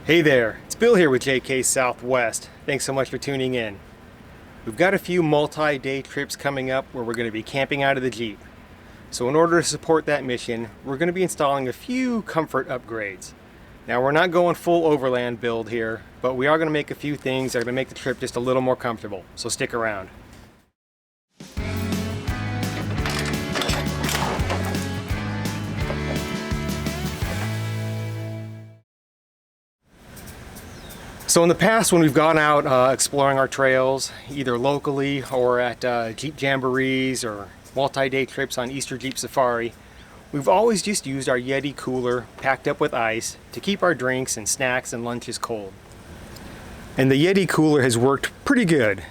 Hey there, it's Bill here with JK Southwest. Thanks so much for tuning in. We've got a few multi-day trips coming up where we're going to be camping out of the Jeep. So in order to support that mission, we're going to be installing a few comfort upgrades. Now we're not going full Overland build here, but we are going to make a few things that are going to make the trip just a little more comfortable, so stick around. So in the past, when we've gone out exploring our trails, either locally or at Jeep Jamborees or multi-day trips on Easter Jeep Safari, we've always just used our Yeti Cooler packed up with ice to keep our drinks and snacks and lunches cold. And the Yeti Cooler has worked pretty good.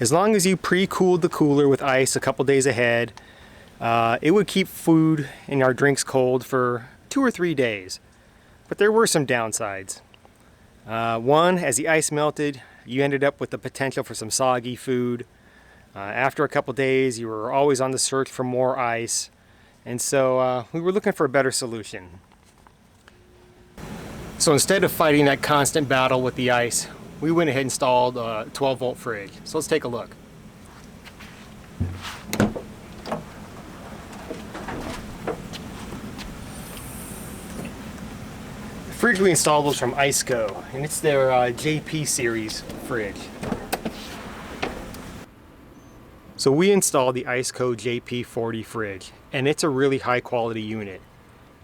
As long as you pre-cooled the cooler with ice a couple days ahead, it would keep food and our drinks cold for 2 or 3 days. But there were some downsides. One, as the ice melted, you ended up with the potential for some soggy food. After a couple days, you were always on the search for more ice, and so we were looking for a better solution. So instead of fighting that constant battle with the ice, we went ahead and installed a 12-volt fridge. So let's take a look. The fridge we installed was from Iceco, and it's their JP series fridge. So we installed the Iceco JP40 fridge, and it's a really high quality unit.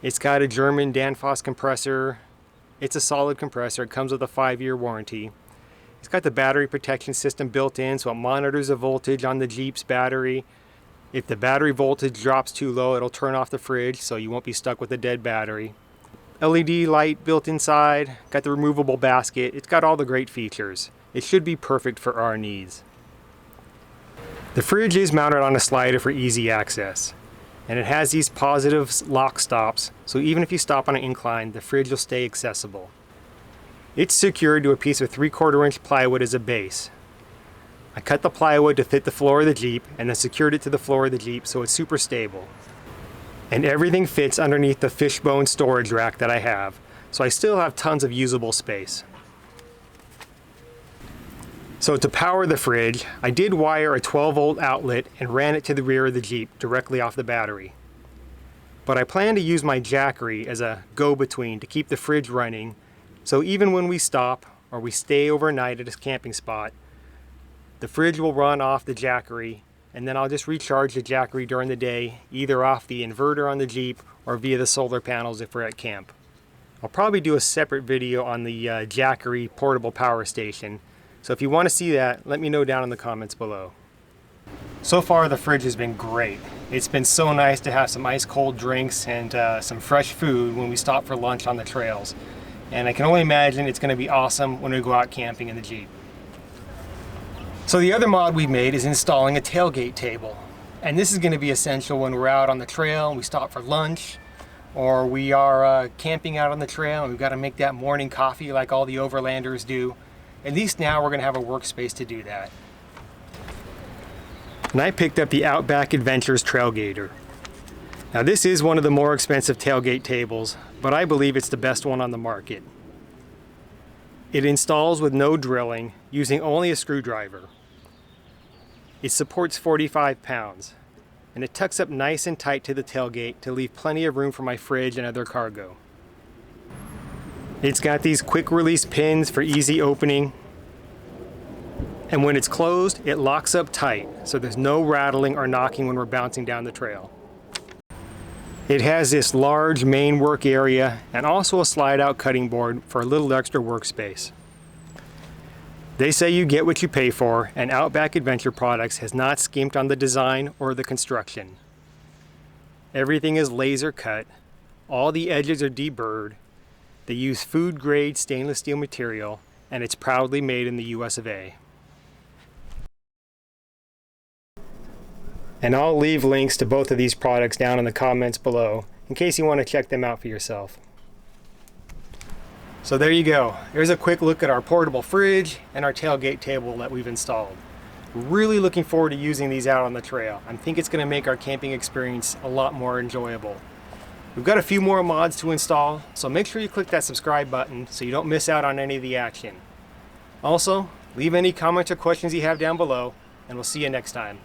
It's got a German Danfoss compressor. It's a solid compressor. It comes with a 5-year warranty. It's got the battery protection system built in, so it monitors the voltage on the Jeep's battery. If the battery voltage drops too low, it'll turn off the fridge, so you won't be stuck with a dead battery. LED light built inside, got the removable basket. It's got all the great features. It should be perfect for our needs. The fridge is mounted on a slider for easy access, and it has these positive lock stops, so even if you stop on an incline, the fridge will stay accessible. It's secured to a piece of 3/4 inch plywood as a base. I cut the plywood to fit the floor of the Jeep and then secured it to the floor of the Jeep so it's super stable. And everything fits underneath the fishbone storage rack that I have, so I still have tons of usable space. So to power the fridge, I did wire a 12-volt outlet and ran it to the rear of the Jeep directly off the battery. But I plan to use my Jackery as a go-between to keep the fridge running, so even when we stop or we stay overnight at a camping spot, the fridge will run off the Jackery, and then I'll just recharge the Jackery during the day, either off the inverter on the Jeep or via the solar panels if we're at camp. I'll probably do a separate video on the Jackery portable power station, so if you want to see that, let me know down in the comments below. So far the fridge has been great. It's been so nice to have some ice cold drinks and some fresh food when we stop for lunch on the trails. And I can only imagine it's going to be awesome when we go out camping in the Jeep. So the other mod we made is installing a tailgate table. And this is going to be essential when we're out on the trail and we stop for lunch, or we are camping out on the trail and we've got to make that morning coffee like all the Overlanders do. At least now we're going to have a workspace to do that. And I picked up the Outback Adventure Trailgater. Now this is one of the more expensive tailgate tables, but I believe it's the best one on the market. It installs with no drilling, using only a screwdriver. It supports 45 pounds, and it tucks up nice and tight to the tailgate to leave plenty of room for my fridge and other cargo. It's got these quick release pins for easy opening, and when it's closed, it locks up tight, so there's no rattling or knocking when we're bouncing down the trail. It has this large main work area and also a slide-out cutting board for a little extra workspace. They say you get what you pay for, and Outback Adventure Products has not skimped on the design or the construction. Everything is laser cut, all the edges are deburred, they use food-grade stainless steel material, and it's proudly made in the US of A. And I'll leave links to both of these products down in the comments below in case you want to check them out for yourself. So there you go. There's a quick look at our portable fridge and our tailgate table that we've installed. Really looking forward to using these out on the trail. I think it's going to make our camping experience a lot more enjoyable. We've got a few more mods to install, so make sure you click that subscribe button so you don't miss out on any of the action. Also, leave any comments or questions you have down below, and we'll see you next time.